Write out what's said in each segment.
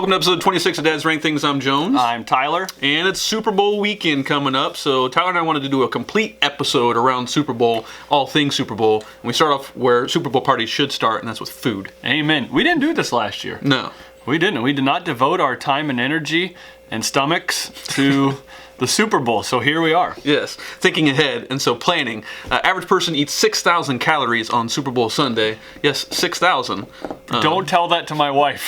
Welcome to episode 26 of Dad's Rank Things. I'm Jones. I'm Tyler. And it's Super Bowl weekend coming up, so Tyler and I wanted to do a complete episode around Super Bowl, all things Super Bowl. And we start off where Super Bowl parties should start, and that's with food. Amen. We didn't do this last year. No. We didn't. We did not devote our time and energy and stomachs to the Super Bowl, so here we are. Yes, thinking ahead, and so planning. Average person eats 6,000 calories on Super Bowl Sunday. Yes, 6,000. Don't tell that to my wife.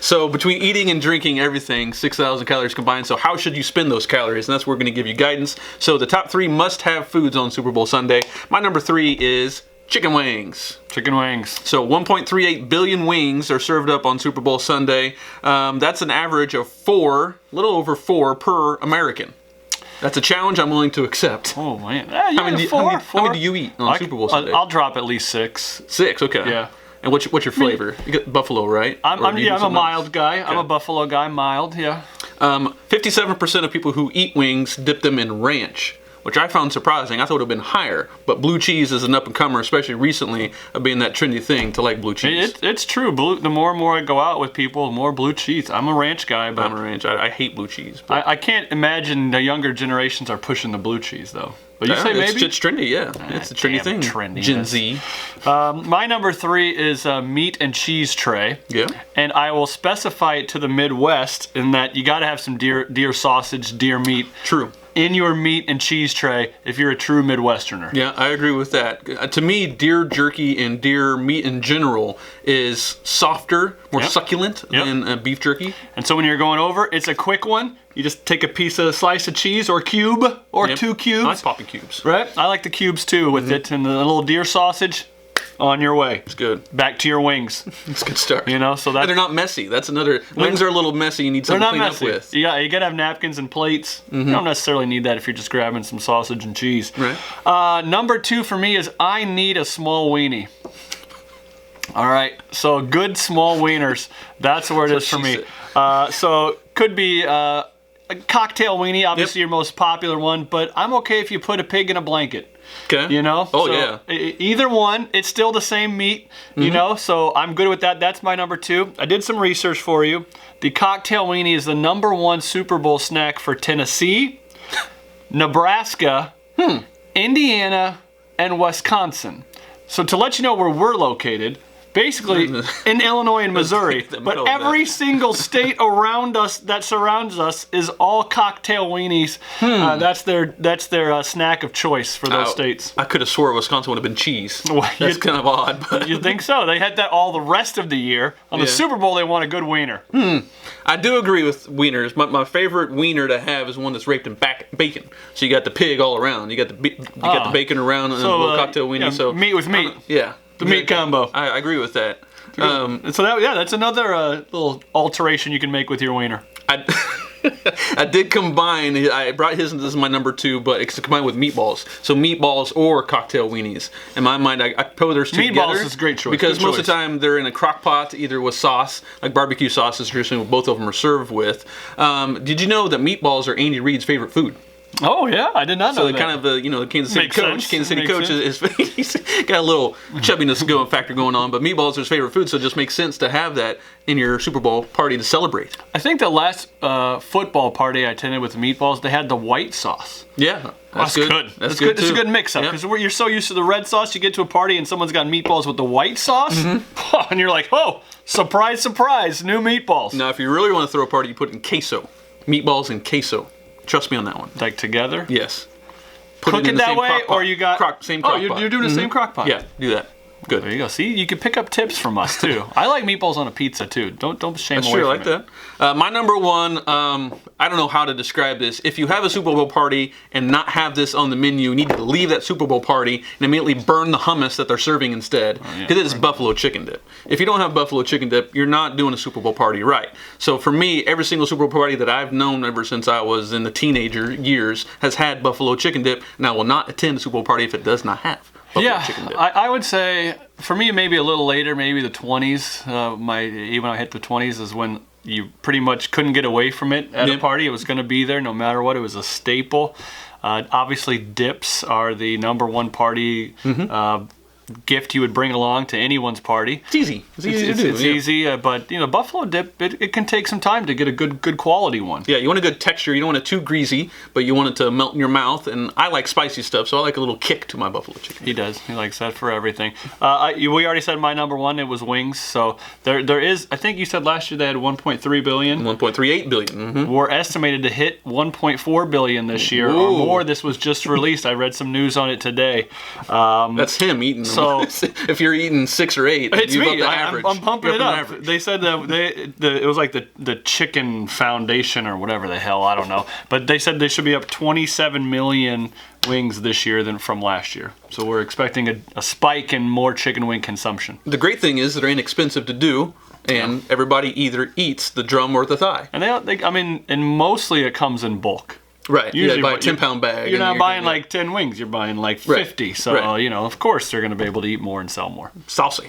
So between eating and drinking everything, 6,000 calories combined. So how should you spend those calories? And that's where we're going to give you guidance. So the top 3 must-have foods on Super Bowl Sunday. My number 3 is chicken wings. Chicken wings. So 1.38 billion wings are served up on Super Bowl Sunday. That's an average of 4, a little over 4 per American. That's a challenge I'm willing to accept. Oh, man. How many do you eat on Super Bowl Sunday? I'll drop at least 6. 6, okay. Yeah. And what's your flavor? You got buffalo, right? I'm a mild guy. Okay. I'm a buffalo guy, mild, yeah. 57% of people who eat wings dip them in ranch, which I found surprising. I thought it would have been higher, but blue cheese is an up-and-comer, especially recently, of being that trendy thing to like blue cheese. It's true. The more and more I go out with people, the more blue cheese. I'm a ranch guy, but I'm a ranch. I hate blue cheese. But I can't imagine the younger generations are pushing the blue cheese, though. But you say maybe? It's trendy, yeah. It's a trendy thing. Trendy. Gen Z. My number 3 is a meat and cheese tray. Yeah. And I will specify it to the Midwest in that you got to have some deer sausage, deer meat. True. In your meat and cheese tray if you're a true Midwesterner. Yeah, I agree with that. To me, deer jerky and deer meat in general is softer, more succulent than beef jerky. And so when you're going over, it's a quick one. You just take a slice of cheese or cube or 2 cubes. I like popping cubes. Right? I like the cubes too with it and the little deer sausage. On your way. It's good. Back to your wings. It's a good start. You know, so that they're not messy. That's another. Wings are a little messy. You need something to clean up with. You gotta have napkins and plates. You don't necessarily need that if you're just grabbing some sausage and cheese. Right. Number 2 for me is I need a small weenie. All right, so good small wieners. That's where it is for me. So could be a cocktail weenie, obviously your most popular one, but I'm okay if you put a pig in a blanket. Okay. You know? Oh, so yeah. Either one, it's still the same meat, you know? So I'm good with that. That's my number 2. I did some research for you. The cocktail weenie is the number 1 Super Bowl snack for Tennessee, Nebraska, Indiana, and Wisconsin. So to let you know where we're located, basically in Illinois and Missouri, but every single state around us that surrounds us is all cocktail weenies. That's their snack of choice for those states. I could have swore Wisconsin would have been cheese. Well, That's kind of odd. But you think so? They had that all the rest of the year. On the Super Bowl, they want a good wiener. I do agree with wieners. My favorite wiener to have is one that's raped in bacon. So you got the pig all around. You got the bacon around and a little cocktail weenie. Yeah, so meat with meat. Yeah. The meat combo. I agree with that. So that's another little alteration you can make with your wiener. I did combine. I brought his as my number 2, but it's combined with meatballs. So meatballs or cocktail weenies. In my mind, I put those 2 together. Meatballs is a great choice. Because most of the time they're in a crock pot, either with sauce, like barbecue sauce is traditionally what both of them are served with. Did you know that meatballs are Andy Reid's favorite food? Oh yeah, I did not know that. So kind of the Kansas City Makes coach. sense. Kansas City Makes coach sense. he's got a little chubbiness factor going on, but meatballs are his favorite food, so it just makes sense to have that in your Super Bowl party to celebrate. I think the last football party I attended with meatballs, they had the white sauce. Yeah, that's good. That's good. It's a good mix-up because you're so used to the red sauce. You get to a party and someone's got meatballs with the white sauce, and you're like, oh, surprise, surprise, new meatballs. Now, if you really want to throw a party, you put it in queso. Meatballs and queso. Trust me on that one. Like together? Yes. Cook it that way, or you got... Same crock pot. You're doing the same crock pot. Yeah, do that. Good. There you go. See, you can pick up tips from us too. I like meatballs on a pizza too. Don't shame That's away true, from I like that. My number 1, I don't know how to describe this. If you have a Super Bowl party and not have this on the menu, you need to leave that Super Bowl party and immediately burn the hummus that they're serving instead, because it is buffalo chicken dip. If you don't have buffalo chicken dip, you're not doing a Super Bowl party right. So for me, every single Super Bowl party that I've known ever since I was in the teenager years has had buffalo chicken dip, and I will not attend a Super Bowl party if it does not have buffalo chicken dip. I would say for me maybe a little later, maybe the 20s. Even when I hit the 20s is when you pretty much couldn't get away from it at a party. It was going to be there no matter what. It was a staple. Obviously, dips are the number 1 party gift you would bring along to anyone's party. It's easy. It's easy to do. It's yeah. easy, but buffalo dip, it can take some time to get a good quality one. Yeah, you want a good texture. You don't want it too greasy, but you want it to melt in your mouth. And I like spicy stuff, so I like a little kick to my buffalo chicken. He does. He likes that for everything. We already said my number one. It was wings. So there is. I think you said last year they had 1.3 billion. 1.38 billion. Mm-hmm. We're estimated to hit 1.4 billion this year or more. This was just released. I read some news on it today. That's him eating them. So if you're eating 6 or 8, it's you're me. above the average. I'm pumping You're it up. average. They said that it was like the Chicken Foundation or whatever the hell, I don't know. But they said they should be up 27 million wings this year than from last year. So we're expecting a spike in more chicken wing consumption. The great thing is they're inexpensive to do, and everybody either eats the drum or the thigh. And and mostly it comes in bulk. Right. Usually you buy a 10-pound bag. You're and not buying gonna- like 10 wings. You're buying like Right. 50. So, Right. of course they're going to be able to eat more and sell more. Saucy.